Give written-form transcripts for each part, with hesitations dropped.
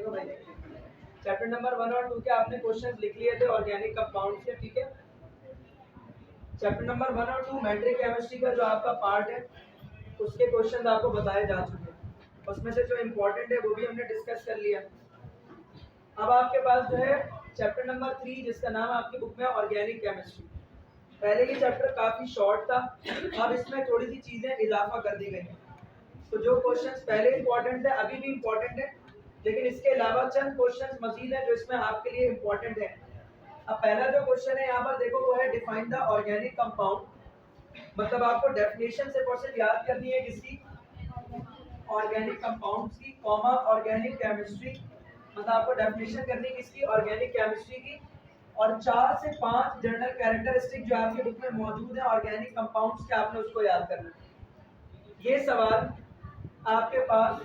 लिखो भाई। Chapter number 1 और 2 के आपने क्वेश्चंस लिख लिए थे ऑर्गेनिक कंपाउंड्स के, ठीक है। चैप्टर नंबर 1 और 2 मैट्रिक केमिस्ट्री का जो आपका पार्ट है उसके क्वेश्चंस आपको बताए जा चुके हैं, उसमें से जो इम्पोर्टेंट है वो भी हमने डिस्कस कर लिया। अब आपके पास जो है चैप्टर नंबर 3 जिसका नाम आपकी बुक में ऑर्गेनिक केमिस्ट्री। पहले ये चैप्टर काफ़ी शॉर्ट था, अब इसमें थोड़ी सी चीज़ें इजाफा कर दी गई हैं। तो जो क्वेश्चंस पहले इंपॉर्टेंट थे अभी भी इंपॉर्टेंट है, लेकिन इसके अलावा चंद क्वेश्चंस मजीद हैं जो इसमें आपके लिए इंपॉर्टेंट है। अब पहला जो क्वेश्चन है यहाँ पर देखो वो है डिफाइन द ऑर्गेनिक कंपाउंड। मतलब आपको डेफिनेशन सिर्फ याद करनी है किसकी, ऑर्गेनिक कंपाउंड्स की, कॉमा ऑर्गेनिक केमिस्ट्री। मतलब आपको डेफिनेशन करनी है किसकी, ऑर्गेनिक केमिस्ट्री की। और 4 से 5 जनरल कैरेक्टरिस्टिक जो आपकी बुक में मौजूद है ऑर्गेनिक कंपाउंड्स के, आपने उसको याद करना है। ये सवाल आपके पास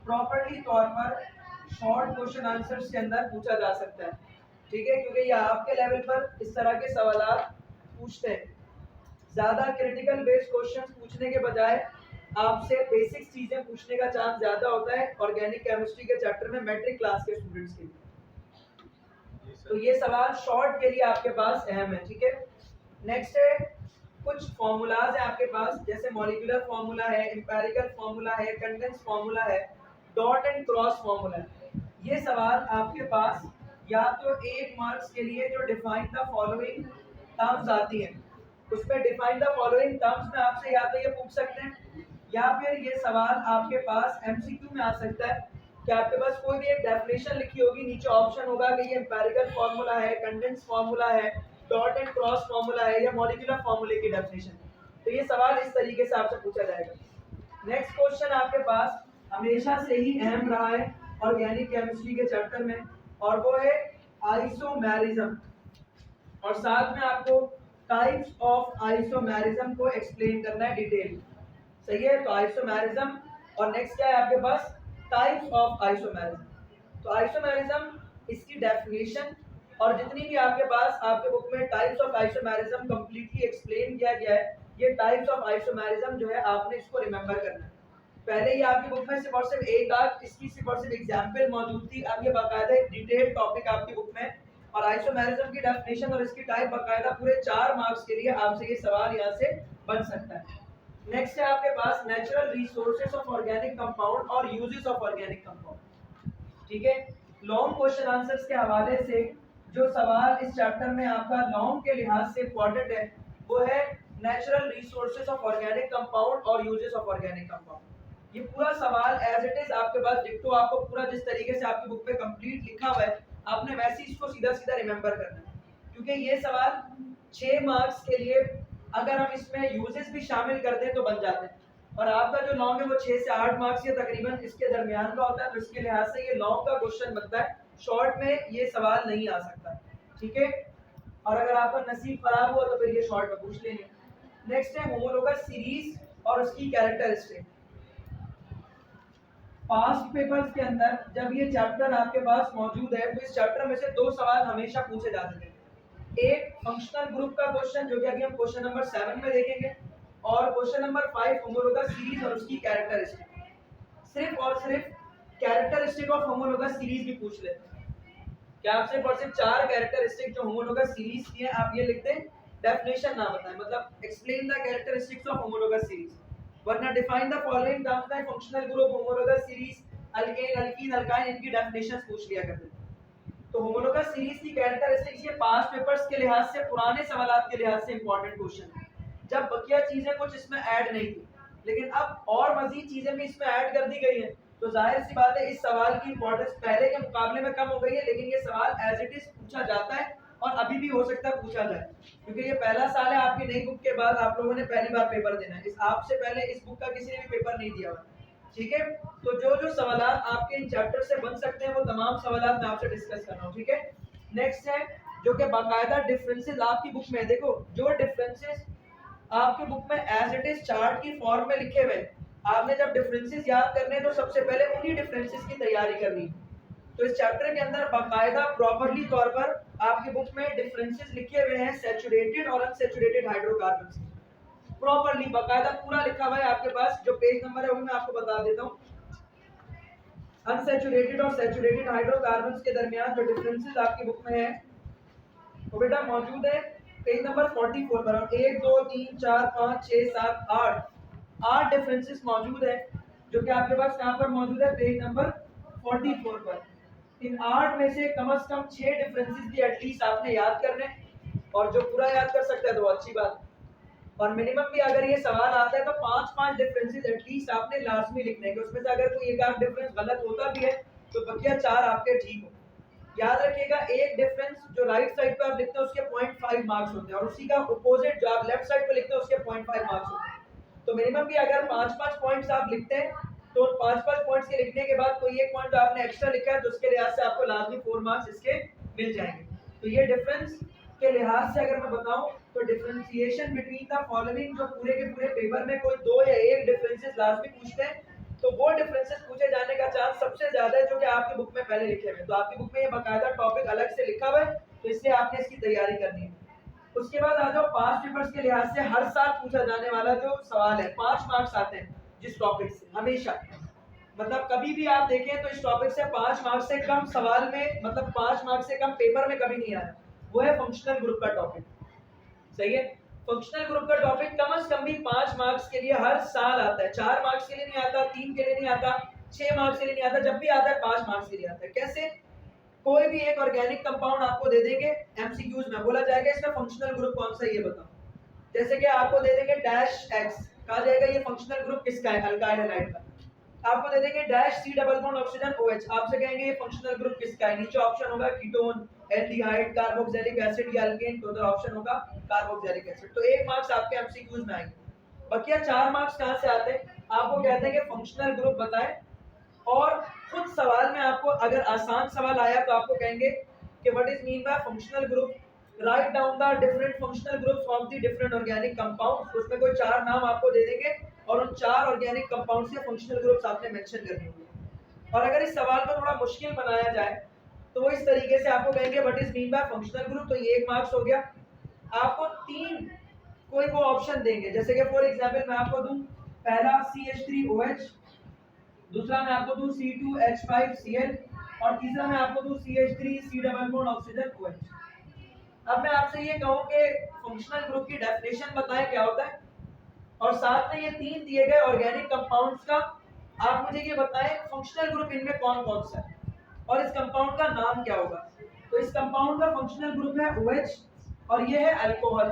प्रॉपर्ली तौर पर शॉर्ट क्वेश्चन आंसर्स के अंदर पूछा जा सकता है, ठीक है, क्योंकि ये आपके लेवल पर इस तरह के सवाल पूछते हैं। ज़्यादा क्रिटिकल बेस्ड क्वेश्चंस पूछने के बजाय आपसे बेसिक चीज़ें पूछने का चांस ज़्यादा होता है ऑर्गेनिक केमिस्ट्री के चैप्टर में मैट्रिक क्लास के स्टूडेंट्स के लिए। तो ये सवाल शॉर्ट के लिए आपके पास अहम है, ठीक है। नेक्स्ट है कुछ फॉर्मूलाज है आपके पास, जैसे मॉलिक्यूलर फार्मूला है, एम्पिरिकल फार्मूला है, कंडेंस फार्मूला है, डॉट एंड क्रॉस फार्मूला है। ये सवाल आपके पास या तो 8 मार्क्स के लिए जो डिफाइन द फॉलोइंग टर्म्स आती हैं, उसमें डिफाइन द फॉलोइंग टर्म्स में आपसे या तो ये पूछ सकते हैं, या फिर ये सवाल आपके पास एमसीक्यू में आ सकता है कि आपके पास कोई भी एक डेफिनेशन लिखी होगी, नीचे ऑप्शन होगा कि ये एम्पिरिकल फार्मूला है, कंडेंस फार्मूला है, डॉट एंड क्रॉस फार्मूला है या मॉलिक्यूलर फार्मूले की डेफिनेशन। तो ये सवाल इस तरीके से आपसे पूछा जाएगा। नेक्स्ट क्वेश्चन आपके पास हमेशा से ही अहम रहा है ऑर्गेनिक केमिस्ट्री के चैप्टर में, और वो है आइसोमेरिज्म, और साथ में आपको टाइप्स ऑफ आइसोमेरिज्म को एक्सप्लेन करना है डिटेल। सही है, तो आइसोमेरिज्म और नेक्स्ट क्या है आपके पास, टाइप्स ऑफ आइसोमेरिज्म। तो आइसोमेरिज्म, इसकी डेफिनेशन और जितनी भी आपके पास आपके बुक में types of isomerism completely explain किया गया है, ये टाइप्स ऑफ आइसोमेरिज्म जो है आपने इसको रिमेंबर करना है। पहले ही आपकी बुक में सिर्फ और सिर्फ एक आध इसकी सिर्फ और सिर्फ एग्जाम्पल मौजूद थी, अब ये बाकायदा एक डिटेल टॉपिक आपकी बुक में, और आइसोमेरिज्म की डेफिनेशन और इसकी टाइप बाकायदा पूरे 4 मार्क्स के लिए आपसे ये सवाल यहाँ से बन सकता है। नेक्स्ट है आपके पास natural resources of organic compound और यूजेस ऑफ ऑर्गेनिक कंपाउंड, ठीक है। लॉन्ग क्वेश्चन आंसर्स के हवाले से जो सवाल इस चैप्टर में आपका लॉन्ग के लिहाज से इम्पोर्टेंट है वो है natural resources of organic compound और यूजेस ऑफ ऑर्गेनिक कंपाउंड। ये पूरा सवाल एज इट इज आपके पास डिक्टो, आपको पूरा जिस तरीके से आपकी बुक पे कंप्लीट लिखा हुआ है आपने वैसे ही इसको सीधा सीधा रिमेंबर करना है, क्योंकि ये सवाल 6 मार्क्स के लिए अगर हम इसमें यूजेस भी शामिल कर दें तो बन जाते हैं, और आपका जो लॉन्ग है वो 6 से 8 मार्क्स के तकरीबन इसके दरमियान का होता है, तो इसके लिहाज से ये लॉन्ग का क्वेश्चन बनता है, शॉर्ट में ये सवाल नहीं आ सकता, ठीक है। और अगर आपका नसीब खराब हुआ तो फिर ये शॉर्ट में पूछ लेंगे। नेक्स्ट है होमोलोगस सीरीज और उसकी कैरेक्टरिस्टिक। पास्ट पेपर्स के अंदर जब ये चैप्टर आपके पास मौजूद है तो इस चैप्टर में से 2 सवाल हमेशा पूछे जाते थे। एक फंक्शनल ग्रुप का क्वेश्चन जो कि अभी हम क्वेश्चन नंबर 7 में देखेंगे, और क्वेश्चन नंबर 5 होमोलोगस सीरीज और उसकी कैरेक्टरिस्टिक। सिर्फ और सिर्फ कैरेक्टरिस्टिक ऑफ होमोलोगस सीरीज भी पूछ लेते हैं क्या आप सिर्फ और सिर्फ 4 कैरेक्टरिस्टिक जो होमोलोगस सीरीज की है आप ये लिखते हैं, डेफिनेशन ना बताएं, मतलब explain the characteristics of homologous series, वरना define the following terms by functional group homologous series, alkane alkene alkyne, इनकी डेफिनेशंस पूछ लिया करते हैं। तो होमोलोगस सीरीज की कैरेक्टरिस्टिक्स ये पास्ट पेपर्स के लिहाज से, पुराने सवालात के लिहाज से इंपॉर्टेंट क्वेश्चन है, जब बकिया चीजें कुछ इसमें ऐड नहीं थी, लेकिन अब और मजीद चीजें भी इसमें ऐड कर दी गई हैं, तो जाहिर सी बात है इस सवाल की इंपॉर्टेंस पहले के मुकाबले में कम हो गई है, लेकिन ये सवाल एज इट इज पूछा जाता है और अभी भी हो सकता है पूछा जाए, क्योंकि ये पहला साल है आपकी नई बुक के बाद आप लोगों ने पहली बार पेपर देना है, इस आपसे पहले इस बुक का किसी ने भी पेपर नहीं दिया हुआ, ठीक है। तो जो जो सवालात आपके इन चैप्टर से बन सकते हैं वो तमाम सवालात मैं आपसे डिस्कस कर रहा हूँ, ठीक है। नेक्स्ट है जो कि बाकायदा डिफरेंसेस आपकी बुक में, देखो जो डिफरेंसेस आपके बुक में एज इट इज चार्ट की फॉर्म में लिखे हुए, आपने जब डिफरेंसेस याद करने हैं तो सबसे पहले उन्हीं डिफरेंसेस की तैयारी करनी। तो इस चैप्टर के अंदर बाकायदा प्रॉपर्ली तौर पर आपकी बुक में डिफरेंसेस लिखे हुए हैं सैचुरेटेड और अनसैचुरेटेड हाइड्रोकार्बन्स, प्रॉपर्ली बाकायदा पूरा लिखा हुआ है आपके पास। जो पेज नंबर है वो मैं आपको बता देता हूँ, अनसैचुरेटेड और सैचुरेटेड हाइड्रोकार्बन्स के दरमियान जो डिफरेंसेस आपकी बुक में है वो बेटा मौजूद है पेज नंबर 44 पर। 1 2 3 4 5 6 7 8 डिफरेंसेस मौजूद है जो कि आपके पास कहाँ पर मौजूद है, पेज नंबर 44 पर। इन 8 में से कम 6 डिफरेंसेस भी एटलीस्ट आपने याद करने, और जो पूरा याद कर सकता है तो अच्छी बात, और मिनिमम भी अगर ये सवाल आता है तो 5 डिफरेंसेस एटलीस्ट आपने लाजमी लिखने के। उसमें से अगर कोई एक आध डिफरेंस गलत होता भी है तो बकिया 4 आपके ठीक हो। याद रखिएगा एक डिफरेंस जो राइट साइड पे आप लिखते हैं उसके 0.5 मार्क्स होते हैं, और उसी का अपोजिट जो आप लेफ्ट साइड पे लिखते हैं उसके 0.5 मार्क्स होते हैं। तो मिनिमम भी अगर 5 पॉइंट्स आप लिखते हैं तो 5 पॉइंट्स के लिखने के बाद कोई एक पॉइंट जो आपने एक्स्ट्रा लिखा है तो उसके लिहाज से आपको लाजमी 4 मार्क्स इसके मिल जाएंगे। तो ये डिफरेंस के लिहाज से अगर मैं बताऊं तो डिफरेंशिएशन बिटवीन द फॉलोइंग, जो पूरे के पूरे पेपर में कोई 2 या 1 डिफरेंसेस लाजमी पूछते हैं तो वो डिफरेंसेस पूछे जाने का चांस सबसे ज्यादा है जो कि आपकी बुक में पहले लिखे हुए हैं। तो आपकी बुक में ये बाकायदा टॉपिक अलग से लिखा हुआ है, तो इसलिए आपने इसकी तैयारी करनी है। उसके बाद आ जाओ पास्ट पेपर्स के लिहाज से हर साल पूछा जाने वाला जो सवाल है, 5 मार्क्स आते हैं जिस टॉपिक से हमेशा, मतलब कभी भी आप देखें तो इस टॉपिक से 5 मार्क्स से कम सवाल में, मतलब 5 मार्क्स से कम पेपर में कभी नहीं आया, वो है फंक्शनल ग्रुप का टॉपिक। सही है, फंक्शनल ग्रुप का टॉपिक कम से कम भी 5 मार्क्स के लिए हर साल आता है। 4 मार्क्स के लिए नहीं आता, 3 के लिए नहीं आता, 6 मार्क्स के लिए नहीं आता, जब भी आता है 5 मार्क्स के लिए आता है। कैसे? कोई भी एक ऑर्गेनिक कंपाउंड आपको दे देंगे, एमसीक्यूज में बोला जाएगा इसका फंक्शनल ग्रुप कौन सा है ये बताओ। जैसे कि आपको दे देंगे डैश एक्स, कहा जाएगा ये फंक्शनल ग्रुप किसका है, अल्काइल हैलाइड का। आपको दे देंगे dash C double bond oxygen OH, आपसे कहेंगे ये फंक्शनल ग्रुप किसका है, नीचे ऑप्शन होगा कीटोन, एल्डिहाइड, कार्बोक्सिलिक एसिड या अल्केन, तो उधर ऑप्शन होगा कार्बोक्सिलिक एसिड। तो 1 मार्क्स आपके एमसीक्यूज में आएंगे। बकिया 4 मार्क्स कहां से आते हैं, आपको कहते हैं कि फंक्शनल ग्रुप बताएं, और खुद सवाल में आपको अगर आसान सवाल आया तो आपको कहेंगे कि what is mean by functional group, write down the different functional groups of the different organic compounds. उसमें कोई 4 नाम आपको दे देंगे और उन 4 ऑर्गेनिक कंपाउंड से फंक्शनल ग्रुप्स आपने मेंशन करने होंगे। और अगर इस सवाल को थोड़ा मुश्किल बनाया जाए तो वो इस तरीके से आपको कहेंगे what is mean by functional group, तो ये 1 मार्क्स हो गया। आपको 3 कोई वो ऑप्शन देंगे, जैसे कि फॉर एग्जांपल मैं आपको दूं पहला CH3OH, दूसरा मैं आपको दूं C2H5Cl, और तीसरा मैं आपको दूं CH3C double bond oxygen OH। अब मैं आपसे ये कहूं कि फंक्शनल ग्रुप की डेफिनेशन बताएं क्या होता है, और साथ में ये 3 दिए गए ऑर्गेनिक कंपाउंड्स का आप मुझे ये बताएं फंक्शनल ग्रुप इनमें कौन कौन सा है और इस कंपाउंड का नाम क्या होगा। तो इस कंपाउंड का फंक्शनल ग्रुप है OH और ये है अल्कोहल।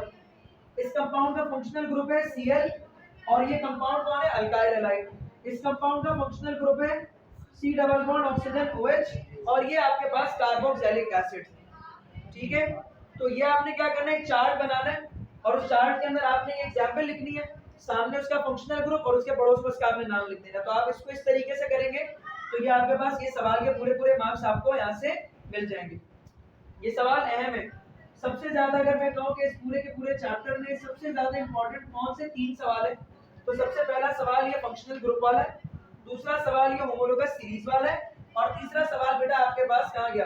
इस कंपाउंड का फंक्शनल ग्रुप है Cl और ये कंपाउंड कौन है, अल्काइल हैलाइड। इस कंपाउंड का फंक्शनल ग्रुप है C double bond oxygen OH और ये आपके पास कार्बोक्सिलिक एसिड। ठीक है, तो ये आपने क्या करना है, एक चार्ट बनाना है और उस चार्ट के अंदर आपने ये एग्जांपल लिखनी है, सामने उसका फंक्शनल ग्रुप और उसके पड़ोस में उसका आपने नाम लिख देना। तो आप इसको इस तरीके से करेंगे तो ये आपके पास ये सवाल के पूरे पूरे मार्क्स आपको यहाँ से मिल जाएंगे। ये सवाल अहम है सबसे ज्यादा। अगर मैं कहूँ कि इस पूरे के पूरे चैप्टर में सबसे ज्यादा इंपॉर्टेंट कौन से 3 सवाल है, तो सबसे पहला सवाल ये फंक्शनल ग्रुप वाला है, दूसरा सवाल ये होमोलोगस सीरीज वाला है, और तीसरा सवाल बेटा आपके पास कहाँ गया,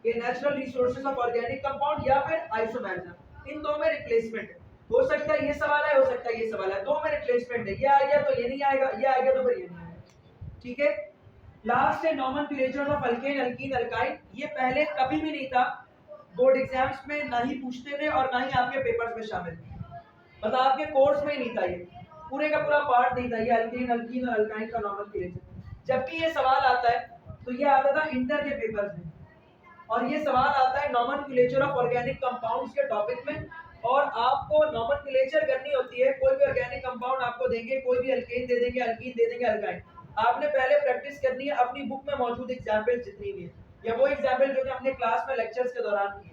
ये natural resources of organic compound या फिर आइसोमेरिज्म। इन दो में रिप्लेसमेंट है, हो सकता है ये सवाल है, हो सकता है ये सवाल है, दो में रिप्लेसमेंट है, ये आ गया तो ये नहीं आएगा, ये आ गया तो फिर ये नहीं आएगा। ठीक है, लास्ट है nomenclature of alkane, alkene, alkyne. ये पहले कभी भी नहीं था, बोर्ड एग्जाम्स में ना ही पूछते थे और ना ही आपके पेपर्स में शामिल थे, मतलब आपके कोर्स में ही नहीं था, ये पूरे का पूरा पार्ट नहीं था ये अल्केन, अल्कीन और अल्काइन का नोमेनक्लेचर। जब भी ये सवाल आता है तो ये आता था इंटर के पेपर्स में, और ये सवाल आता है नोमेनक्लेचर ऑफ ऑर्गेनिक कंपाउंड्स के टॉपिक में, और आपको नोमेनक्लेचर करनी होती है। कोई भी ऑर्गेनिक कंपाउंड आपको देंगे, कोई भी अल्केन दे देंगे, अल्कीन दे देंगे, अल्काइन, आपने पहले प्रैक्टिस करनी है अपनी बुक में मौजूद एग्जाम्पल जितनी भी है, या वो एग्जाम्पल जो कि हमने क्लास में लेक्चर्स के दौरान किए,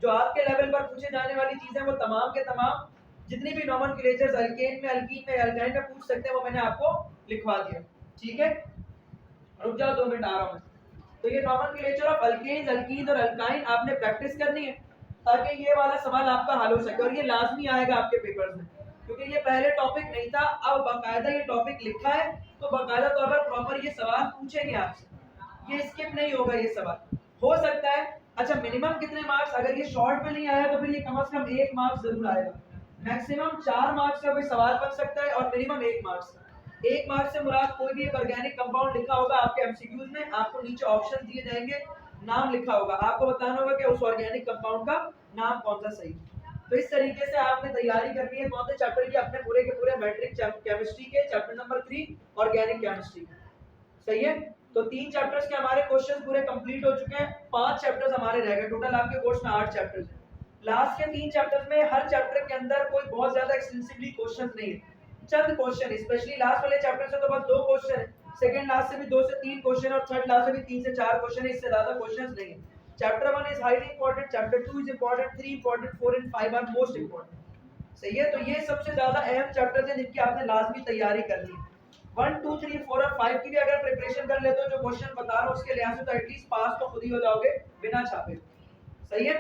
जो आपके लेवल पर पूछे जाने वाली चीजें वो तमाम के तमाम जितनी भी नोमेनक्लेचर्स अल्केन में, अल्कीन में, अल्काइन में पूछ सकते हैं वो मैंने आपको लिखवा दिया। ठीक है, रुक जाओ 2 मिनट आ रहा हूँ। तो ये नोमेनक्लेचर ऑफ अल्केन्स, अल्कीन और अल्काइन आपने प्रैक्टिस करनी है ताकि ये वाला सवाल आपका हल हो सके, और ये लाजमी आएगा आपके पेपर्स में, क्योंकि ये पहले टॉपिक नहीं था, अब बाकायदा ये टॉपिक लिखा है तो बाकायदा तौर पर प्रॉपर ये सवाल पूछेंगे आपसे, ये स्किप नहीं होगा ये सवाल। हो सकता है अच्छा मिनिमम कितने मार्क्स, अगर ये शॉर्ट में नहीं आया तो फिर ये कम से कम 1 मार्क्स जरूर आएगा, मैक्सिमम 4 मार्क्स का कोई सवाल बन सकता है और मिनिमम 1 मार्क्स का। 1 मार्क से मुराद कोई भी एक ऑर्गेनिक कंपाउंड लिखा होगा आपके एमसीक्यूज में, आपको नीचे ऑप्शन दिए जाएंगे, नाम लिखा होगा, आपको बताना होगा कि उस ऑर्गेनिक कंपाउंड का नाम कौन सा सही। तो इस तरीके से आपने तैयारी करनी है कौन से चैप्टर की, अपने पूरे के पूरे मैट्रिक केमिस्ट्री के चैप्टर नंबर 3 ऑर्गेनिक केमिस्ट्री। सही है, तो 3 चैप्टर्स के हमारे क्वेश्चंस पूरे कंप्लीट हो चुके हैं, 5 चैप्टर्स हमारे रह गए, टोटल आपके कोर्स में 8 चैप्टर्स हैं। लास्ट के 3 चैप्टर्स में हर चैप्टर के अंदर कोई बहुत ज्यादा एक्सटेंसिवली क्वेश्चंस नहीं है, चंद क्वेश्चन, स्पेशली लास्ट वाले चैप्टर से तो बस 2 क्वेश्चन है, सेकंड लास्ट से भी 2 से 3 क्वेश्चन और थर्ड लास्ट से भी 3 से 4 क्वेश्चन है, इससे ज्यादा क्वेश्चंस नहीं है। Chapter 1 is highly important, chapter 2 is important, 3 important, 4 and 5 are most important. सही है, तो ये सबसे ज्यादा अहम चैप्टर्स हैं जिनकी आपने लाजमी तैयारी करनी है। 1 2 3 4 और 5 की भी अगर प्रिपरेशन कर लेते हो, जो क्वेश्चन बता रहा हूँ उसके लिहाज से, तो एटलीस्ट पास तो खुद ही हो जाओगे बिना छापे। सही है,